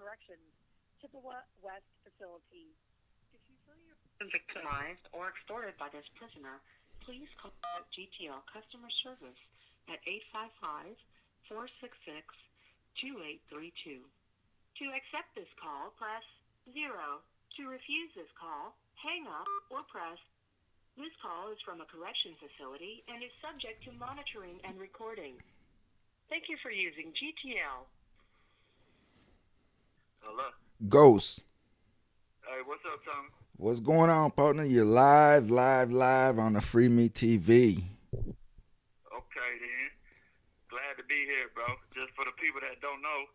Corrections, Chippewa West Facility. If you feel you've been victimized or extorted by this prisoner, please contact GTL Customer Service at 855-466-2832. To accept this call, press 0. To refuse this call, hang up or press. This call is from a correction facility and is subject to monitoring and recording. Thank you for using GTL. Hello. Ghost. Hey, what's up, Tommy? What's going on, partner? You're live on the Free Me TV. Okay, then. Glad to be here, bro. Just for the people that don't know,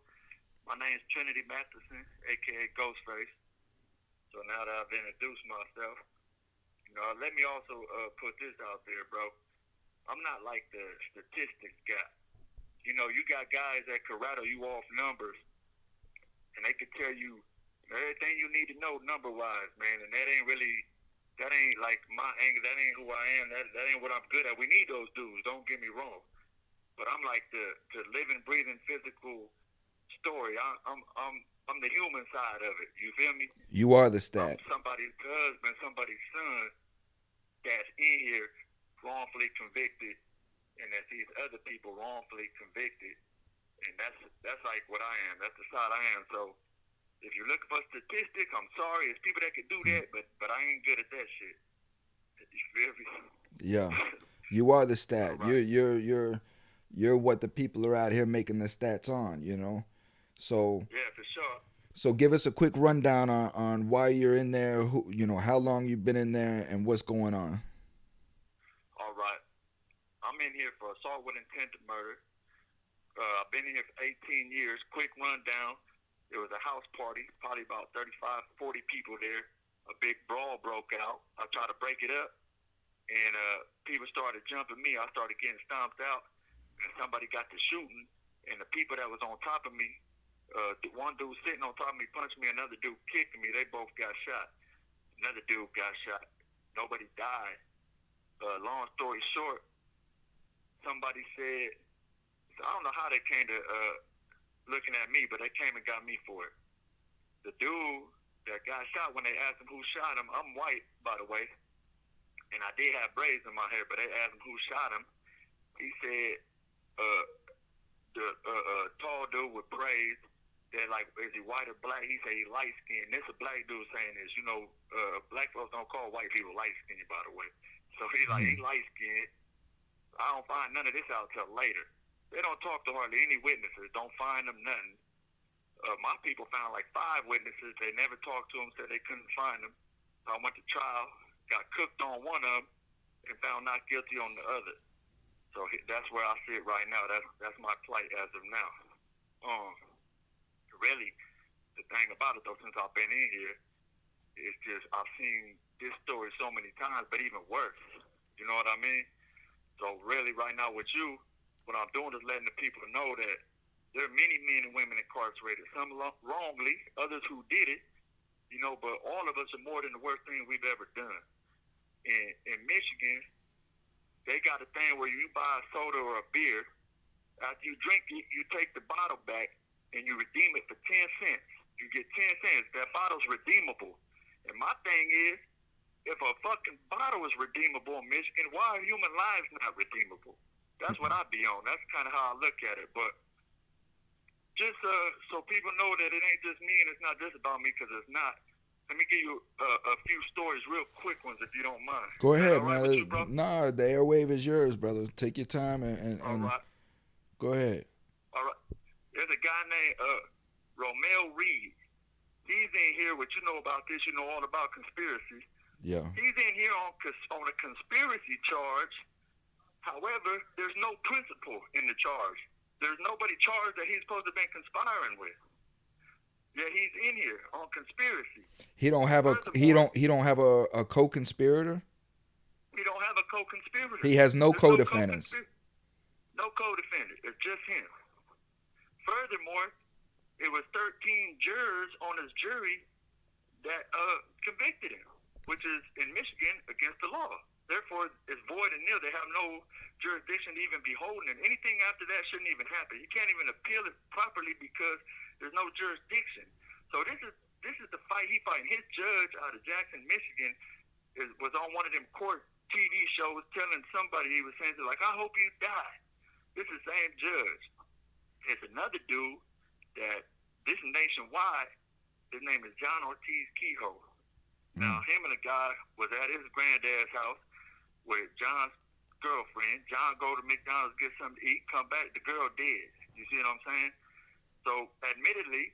my name's Trinity Matthisen, a.k.a. Ghostface. So now that I've introduced myself, let me also put this out there, bro. I'm not like the statistics guy. You got guys that can rattle you off numbers, and they can tell you everything you need to know number-wise, man. And that ain't like my angle. That ain't who I am. That ain't what I'm good at. We need those dudes. Don't get me wrong. But I'm like the living, breathing, physical story. I'm the human side of it. You feel me? You are the stat. I'm somebody's husband, somebody's son that's in here wrongfully convicted, and that these other people wrongfully convicted. And that's like what I am. That's the side I am. So if you're looking for statistics, I'm sorry. It's people that can do that, but I ain't good at that shit. You feel me? Yeah. You are the stat. Right. You're what the people are out here making the stats on, So yeah, for sure. So give us a quick rundown on why you're in there, how long you've been in there, and what's going on. All right. I'm in here for assault with intent to murder. I've been in here for 18 years. Quick rundown. It was a house party, probably about 35, 40 people there. A big brawl broke out. I tried to break it up, and people started jumping me. I started getting stomped out, and somebody got to shooting, and the people that was on top of me, one dude sitting on top of me punched me, another dude kicked me. They both got shot. Another dude got shot. Nobody died. Long story short, somebody said, I don't know how they came to looking at me, but they came and got me for it. The dude that got shot, when they asked him who shot him, I'm white, by the way, and I did have braids in my hair, but they asked him who shot him. He said, the tall dude with braids, they're like, is he white or black? He said he light skinned. This a black dude saying this. Black folks don't call white people light skinned, by the way. So he's like, he light skinned. I don't find none of this out till later. They don't talk to hardly any witnesses. Don't find them nothing. My people found like 5 witnesses. They never talked to them, said they couldn't find them. So I went to trial, got cooked on one of them, and found not guilty on the other. So that's where I sit right now. That's my plight as of now. Really, the thing about it, though, since I've been in here, is just I've seen this story so many times, but even worse. You know what I mean? So really, right now with you, what I'm doing is letting the people know that there are many men and women incarcerated, some wrongly, others who did it, but all of us are more than the worst thing we've ever done. In Michigan, they got a thing where you buy a soda or a beer. After you drink it, you take the bottle back and you redeem it for 10 cents. You get 10 cents. That bottle's redeemable. And my thing is, if a fucking bottle is redeemable in Michigan, why are human lives not redeemable? That's what I be on. That's kind of how I look at it. But just so people know that it ain't just me and it's not just about me, because it's not. Let me give you a few stories, real quick ones, if you don't mind. Go ahead, right man. You, nah, the airwave is yours, brother. Take your time and all right. Go ahead. All right. There's a guy named Romel Reed. He's in here. What you know about this? You know all about conspiracy. Yeah. He's in here on a conspiracy charge. However, there's no principle in the charge. There's nobody charged that he's supposed to have been conspiring with. Yeah, he's in here on conspiracy. He don't have a co-conspirator. He don't have a co-conspirator. He has no co-defendants. No co-defendant. It's just him. Furthermore, it was 13 jurors on his jury that convicted him, which is in Michigan against the law. Therefore, it's void and nil. They have no jurisdiction to even be holding him. Anything after that shouldn't even happen. You can't even appeal it properly because there's no jurisdiction. So this is the fight he fighting. His judge out of Jackson, Michigan, was on one of them court TV shows telling somebody, he was saying, like, I hope you die. This is the same judge. There's another dude that this is nationwide. His name is John Ortiz Kehoe. Now, him and a guy was at his granddad's house with John's girlfriend. John go to McDonald's, get something to eat, come back, the girl dead. You see what I'm saying? So, admittedly,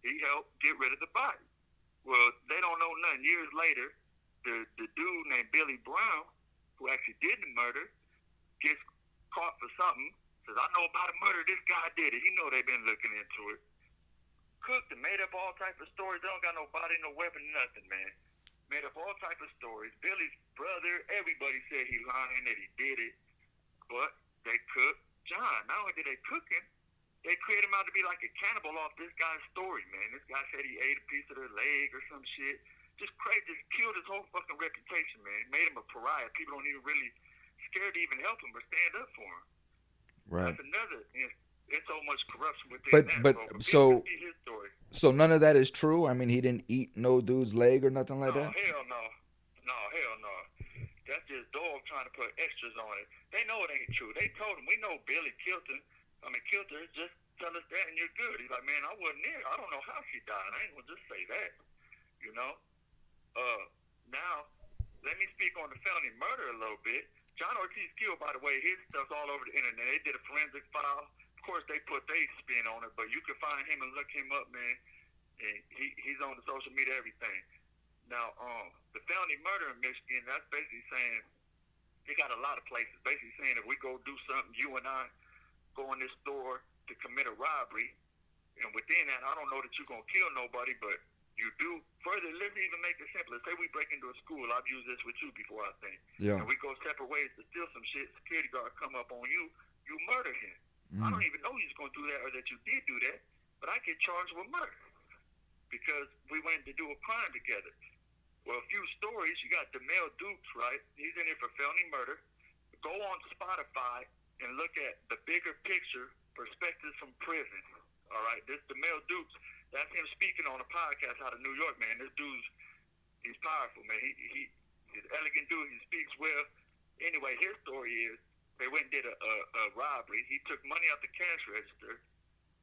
he helped get rid of the body. Well, they don't know nothing. Years later, the dude named Billy Brown, who actually did the murder, gets caught for something. Says, I know about a murder. This guy did it. He know they've been looking into it. Cooked and made up all type of stories. They don't got no body, no weapon, nothing, man. Made up all type of stories. Billy's brother, everybody said he lying, that he did it. But they cooked John. Not only did they cook him, they created him out to be like a cannibal off this guy's story, man. This guy said he ate a piece of their leg or some shit. Just crazy. Just killed his whole fucking reputation, man. Made him a pariah. People don't even really scared to even help him or stand up for him. Right. That's another. It's so much corruption within that. So none of that is true? I mean, he didn't eat no dude's leg or nothing like that? Hell no. No, hell no. That's just dog trying to put extras on it. They know it ain't true. They told him, we know Billy killed her. Just tell us that and you're good. He's like, man, I wasn't there. I don't know how she died. I ain't gonna just say that. You know? Now, let me speak on the felony murder a little bit. John Ortiz killed, by the way, his stuff's all over the internet. They did a forensic file. Of course, they put their spin on it, but you can find him and look him up, man. And he's on the social media, everything. Now, the felony murder in Michigan, that's basically saying, they got a lot of places, basically saying if we go do something, you and I go in this store to commit a robbery, and within that, I don't know that you're going to kill nobody, but you do. Further, let's even make it simpler. Say we break into a school. I've used this with you before, I think. Yeah. And we go separate ways to steal some shit. Security guard come up on you. You murder him. I don't even know he's going to do that or that you did do that, but I get charged with murder because we went to do a crime together. Well, a few stories. You got DeMel Dukes, right? He's in here for felony murder. Go on Spotify and look at the bigger picture, perspectives from prison. All right, this DeMel Dukes. That's him speaking on a podcast out of New York, man. This dude's, he's powerful, man. He's an elegant dude. He speaks well. Anyway, his story is they went and did a robbery. He took money out the cash register,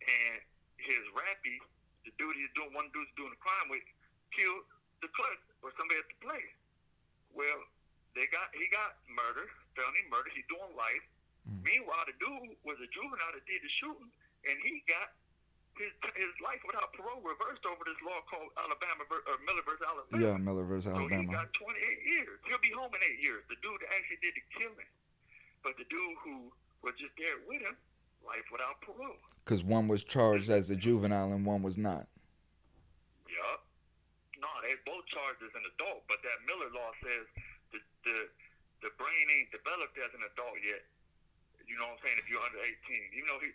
and his rappy, the dude he's doing, one dude's doing the crime with, killed the clerk or somebody at the place. Well, he got murder, felony murder. He's doing life. Meanwhile, the dude was a juvenile that did the shooting, and he got his life without parole reversed over this law called Miller versus Alabama. Yeah, Miller versus Alabama. So he got 28 years. He'll be home in 8 years. The dude that actually did the killing. But the dude who was just there with him, life without parole. Because one was charged as a juvenile and one was not. Yup. No, they're both charged as an adult, but that Miller law says the brain ain't developed as an adult yet. You know what I'm saying? If you're under 18. Even though his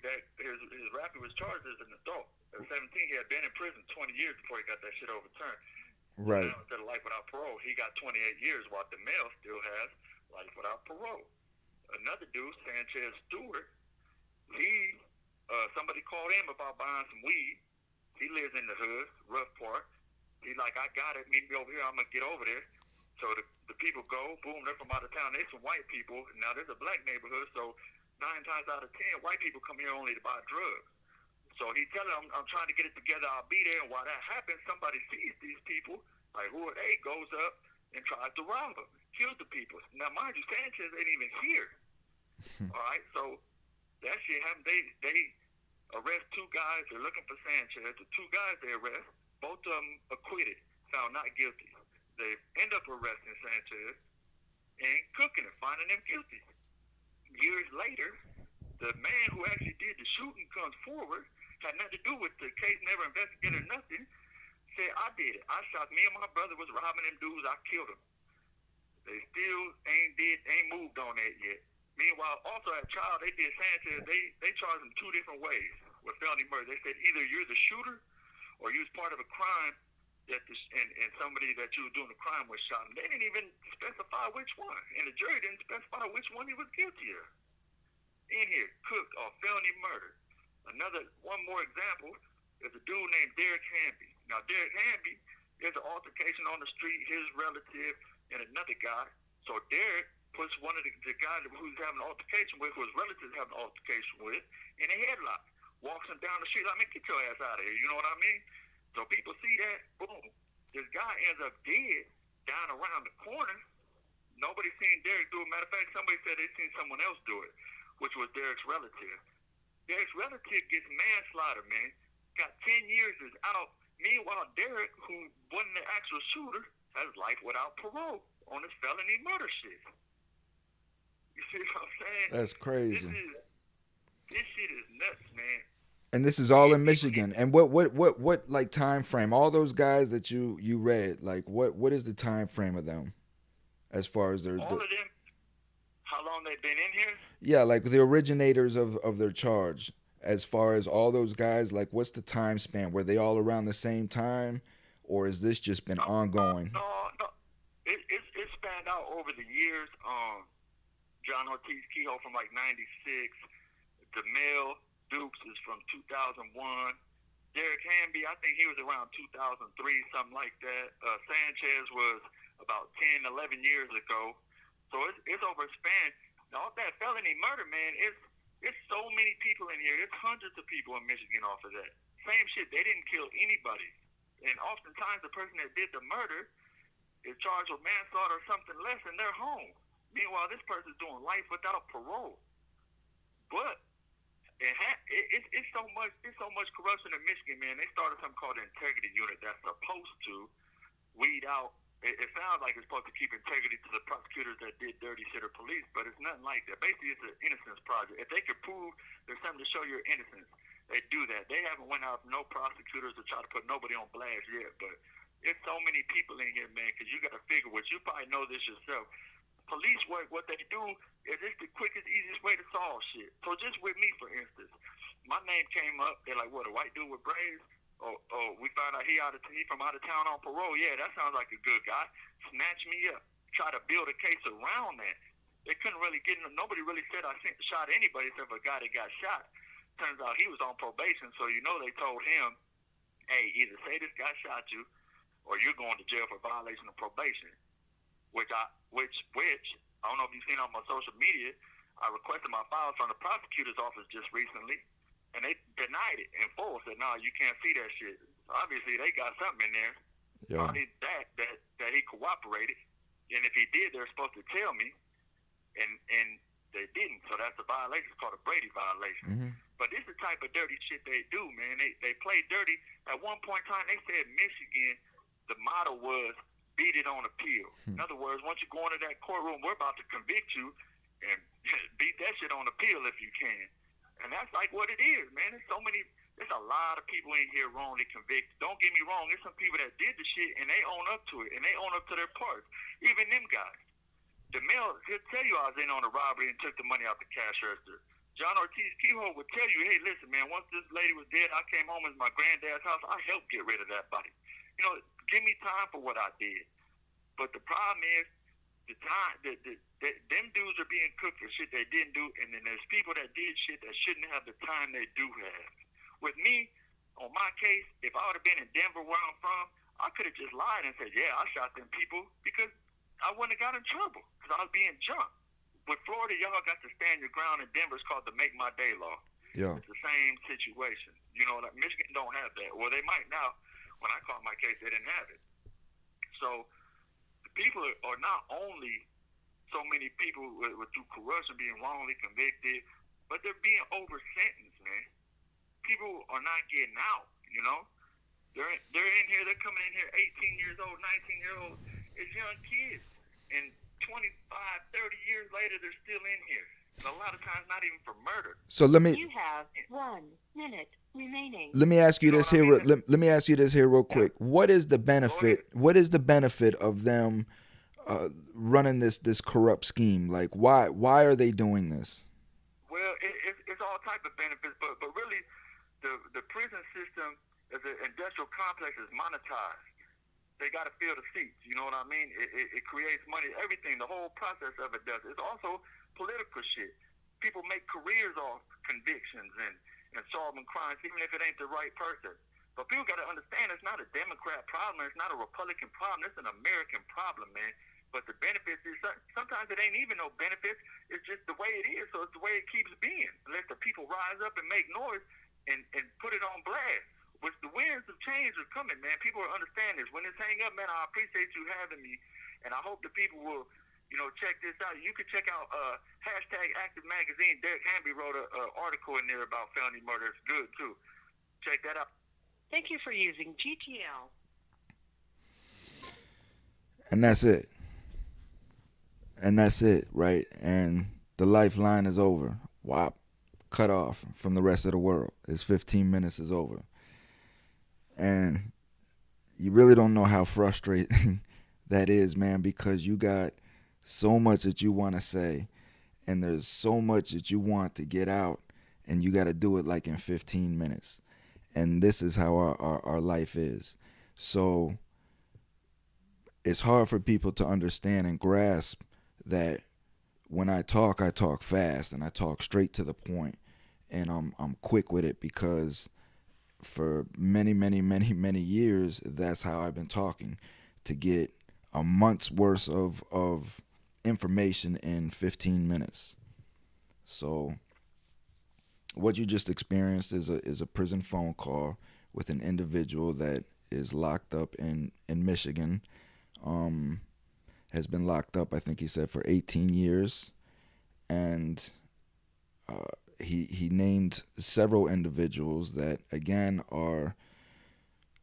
rapper was charged as an adult. At 17, he had been in prison 20 years before he got that shit overturned. Right. Now, instead of life without parole, he got 28 years, while DeMel still has life without parole. Another dude, Sanchez Stewart, somebody called him about buying some weed. He lives in the hood, rough part. He's like, I got it. Meet me over here. I'm going to get over there. So the people go, boom, they're from out of town. They're some white people. Now, there's a black neighborhood, so 9 times out of 10, white people come here only to buy drugs. So he telling them, I'm trying to get it together. I'll be there. And while that happens, somebody sees these people. Like, who are they? Goes up and tries to rob them. Kills the people. Now, mind you, Sanchez ain't even here. All right? So that shit happened. They arrest 2 guys. They're looking for Sanchez. The 2 guys they arrest, both of them acquitted, found not guilty. They end up arresting Sanchez and cooking and finding them guilty. Years later, the man who actually did the shooting comes forward, had nothing to do with the case, never investigated nothing, said, I did it. I shot, me and my brother was robbing them dudes, I killed them. They still ain't moved on that yet. Meanwhile, also at trial, they did Sanchez, they charged him 2 different ways with felony murder. They said either you're the shooter or you was part of a crime and somebody that you were doing the crime with shot him. They didn't even specify which one. And the jury didn't specify which one he was guilty of. In here, cooked or felony murder. One more example, is a dude named Derek Hamby. Now, Derek Hamby, there's an altercation on the street, his relative and another guy. So Derek puts one of the guys who's having an altercation with, who his relatives having an altercation with, in a headlock. Walks him down the street, like, man, get your ass out of here. You know what I mean? So people see that, boom. This guy ends up dead down around the corner. Nobody seen Derek do it. Matter of fact, somebody said they seen someone else do it, which was Derek's relative. Derek's relative gets manslaughter, man. Got 10 years is out. Meanwhile, Derek, who wasn't the actual shooter, has life without parole on his felony murder shit. You see what I'm saying? That's crazy. This shit is nuts, man. And this is all in Michigan. And what like time frame? All those guys that you read, like what is the time frame of them, as far as their all of them? How long they've been in here? Yeah, like the originators of their charge. As far as all those guys, like what's the time span? Were they all around the same time, or has this just been ongoing? No. It spanned out over the years. John Ortiz Kehoe from like '96. DeMille Dukes is from 2001. Derek Hamby, I think he was around 2003, something like that. Sanchez was about 10, 11 years ago. So it's over a span. Now, all that felony murder, man, it's so many people in here. It's hundreds of people in Michigan off of that. Same shit. They didn't kill anybody. And oftentimes the person that did the murder is charged with manslaughter or something less, and they're home. Meanwhile, this person's doing life without parole. But it's so much corruption in Michigan, man. They started something called the integrity unit that's supposed to weed out. It sounds like it's supposed to keep integrity to the prosecutors that did dirty shit or police, but it's nothing like that. Basically, it's an innocence project. If they could prove there's something to show your innocence, they do that. They haven't went out no prosecutors to try to put nobody on blast yet, but it's so many people in here, man, because you got to figure, which you probably know this yourself. Police work, what they do is it's the quickest, easiest way to solve shit. So just with me, for instance, my name came up. They're like, what, a white dude with braids? Oh, we found out he from out of town on parole. Yeah, that sounds like a good guy. Snatch me up. Try to build a case around that. They couldn't really get nobody really said I shot anybody except a guy that got shot. Turns out he was on probation, so they told him, hey, either say this guy shot you or you're going to jail for violation of probation. Which I don't know if you've seen on my social media. I requested my files from the prosecutor's office just recently, and they denied it in full. Said, no, you can't see that shit. Obviously, they got something in there. Yeah. Probably that he cooperated, and if he did, they're supposed to tell me, and they didn't. So that's a violation. It's called a Brady violation. Mm-hmm. But this is the type of dirty shit they do, man. They play dirty. At one point in time, they said Michigan, the motto was, beat it on appeal. In other words, once you go into that courtroom, we're about to convict you and beat that shit on appeal if you can. And that's like what it is, man. There's a lot of people in here wrongly convicted. Don't get me wrong, there's some people that did the shit and they own up to it and they own up to their parts. Even them guys. DeMille, he'll tell you I was in on the robbery and took the money out the cash register. John Ortiz Kehoe would tell you, hey, listen, man, once this lady was dead, I came home to my granddad's house. I helped get rid of that body. Give me time for what I did. But the problem is, the time them dudes are being cooked for shit they didn't do, and then there's people that did shit that shouldn't have the time they do have. With me, on my case, if I would have been in Denver where I'm from, I could have just lied and said, yeah, I shot them people because I wouldn't have got in trouble because I was being jumped. With Florida, y'all got to stand your ground. In Denver, it's called the Make My Day law. Yeah. It's the same situation. Michigan don't have that. Well, they might now. When I caught my case, they didn't have it. So the people are not only so many people through corruption being wrongly convicted, but they're being over-sentenced, man. People are not getting out, They're in here, they're coming in here 18 years old, 19-year-old. It's young kids. And 25, 30 years later, they're still in here. And a lot of times not even for murder. So You have 1 minute remaining. Let me ask you this here. Let me ask you this here real quick. What is the benefit? What is the benefit of them running this corrupt scheme? Like, why are they doing this? Well, it's all type of benefits, but really, the prison system as an industrial complex is monetized. They got to fill the seats. You know what I mean? It creates money. Everything, the whole process of it does. It's also political shit. People make careers off convictions and solving crimes, even if it ain't the right person. But people got to understand it's not a Democrat problem. It's not a Republican problem. It's an American problem, man. But the benefits is sometimes it ain't even no benefits. It's just the way it is. So it's the way it keeps being. Let the people rise up and make noise and put it on blast. Which the winds of change are coming, man. People will understand this. When it's hang up, man, I appreciate you having me. And I hope the people will, check this out. You can check out #Active Magazine. Derek Hamby wrote an article in there about felony murder. It's good, too. Check that out. Thank you for using GTL. And that's it. And that's it, right? And the lifeline is over. Whop. Cut off from the rest of the world. His 15 minutes is over. And you really don't know how frustrating that is, man, because you got so much that you want to say, and there's so much that you want to get out, and you got to do it like in 15 minutes. And this is how our life is. So it's hard for people to understand and grasp that when I talk fast and I talk straight to the point, and I'm quick with it, because for many years, that's how I've been talking, to get a month's worth of information in 15 minutes. So what you just experienced is a prison phone call with an individual that is locked up in Michigan. Has been locked up, I think he said, for 18 years. And he named several individuals that, again, are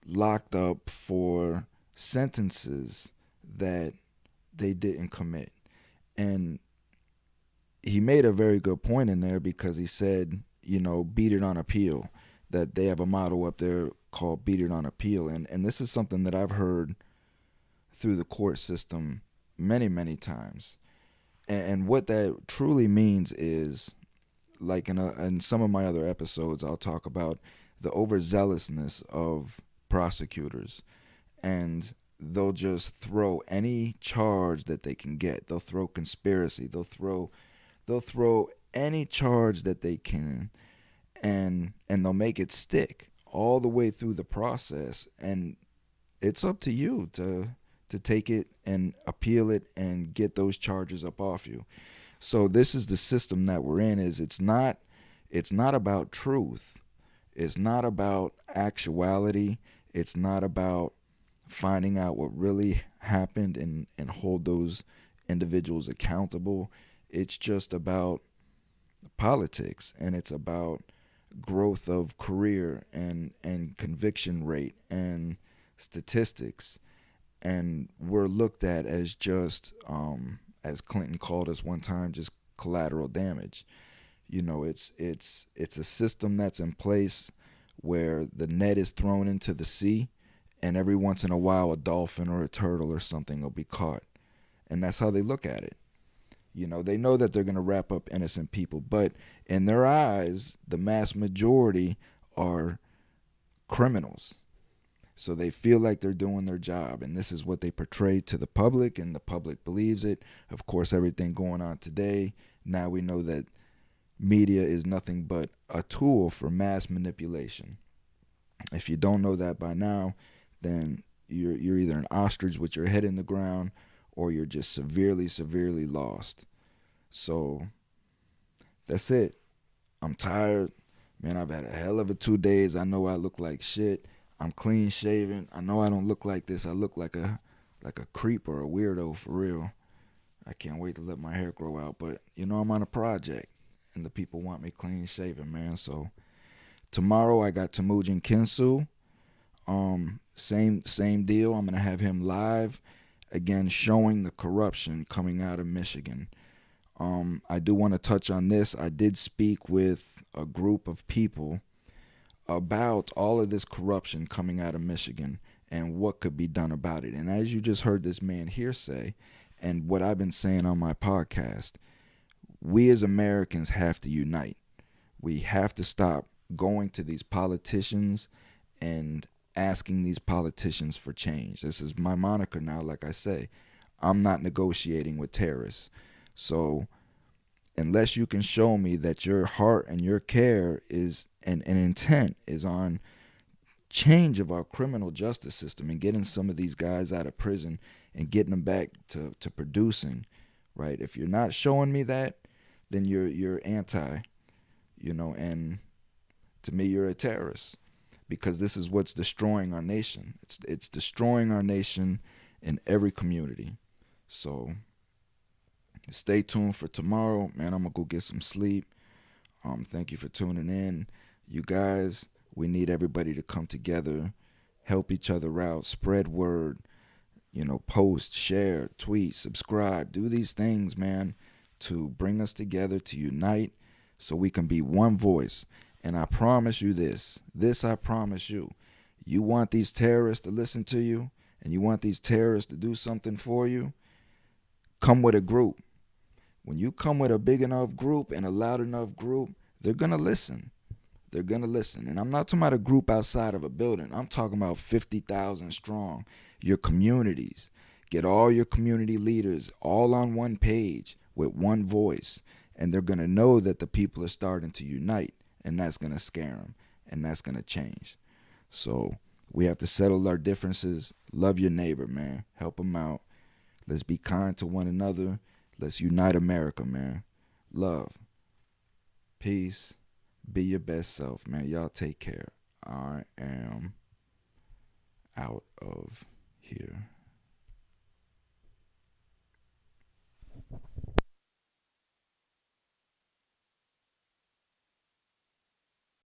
locked up for sentences that they didn't commit. And he made a very good point in there, because he said, beat it on appeal, that they have a motto up there called beat it on appeal. And this is something that I've heard through the court system many times. And what that truly means is, like in some of my other episodes, I'll talk about the overzealousness of prosecutors. And they'll just throw any charge that they can get. They'll throw conspiracy. They'll throw any charge that they can, and they'll make it stick all the way through the process. And it's up to you to take it and appeal it and get those charges up off you. So this is the system that we're in. It's not about truth. It's not about actuality. It's not about finding out what really happened and hold those individuals accountable. It's just about politics, and it's about growth of career and conviction rate and statistics. And we're looked at as just, as Clinton called us one time, just collateral damage. It's a system that's in place where the net is thrown into the sea, and every once in a while a dolphin or a turtle or something will be caught. And that's how they look at it. They know that they're going to wrap up innocent people, but in their eyes, the mass majority are criminals. So they feel like they're doing their job, and this is what they portray to the public, and the public believes it. Of course, everything going on today, now we know that media is nothing but a tool for mass manipulation. If you don't know that by now, then you're either an ostrich with your head in the ground, or you're just severely lost. So that's it. I'm tired. Man, I've had a hell of a 2 days. I know I look like shit. I'm clean shaven. I know I don't look like this. I look like a creep or a weirdo, for real. I can't wait to let my hair grow out. But, I'm on a project, and the people want me clean shaven, man. So tomorrow I got Temujin Kinsu. Same deal. I'm going to have him live, again, showing the corruption coming out of Michigan. I do want to touch on this. I did speak with a group of people about all of this corruption coming out of Michigan and what could be done about it. And as you just heard this man here say, and what I've been saying on my podcast, we as Americans have to unite. We have to stop going to these politicians and asking these politicians for change. This is my moniker now, like I say. I'm not negotiating with terrorists. So unless you can show me that your heart and your care is and intent is on change of our criminal justice system and getting some of these guys out of prison and getting them back to producing, right? If you're not showing me that, then you're anti, and to me you're a terrorist, because this is what's destroying our nation. It's destroying our nation in every community. So stay tuned for tomorrow, man. I'm gonna go get some sleep. Thank you for tuning in. You guys, we need everybody to come together, help each other out, spread word, post, share, tweet, subscribe, do these things, man, to bring us together, to unite, so we can be one voice. And I promise you this I promise you, you want these terrorists to listen to you, and you want these terrorists to do something for you, come with a group. When you come with a big enough group and a loud enough group, they're going to listen. They're going to listen. And I'm not talking about a group outside of a building. I'm talking about 50,000 strong. Your communities. Get all your community leaders all on one page with one voice. And they're going to know that the people are starting to unite. And that's going to scare them. And that's going to change. So we have to settle our differences. Love your neighbor, man. Help them out. Let's be kind to one another. Let's unite America, man. Love. Peace. Be your best self, man. Y'all take care. I am out of here.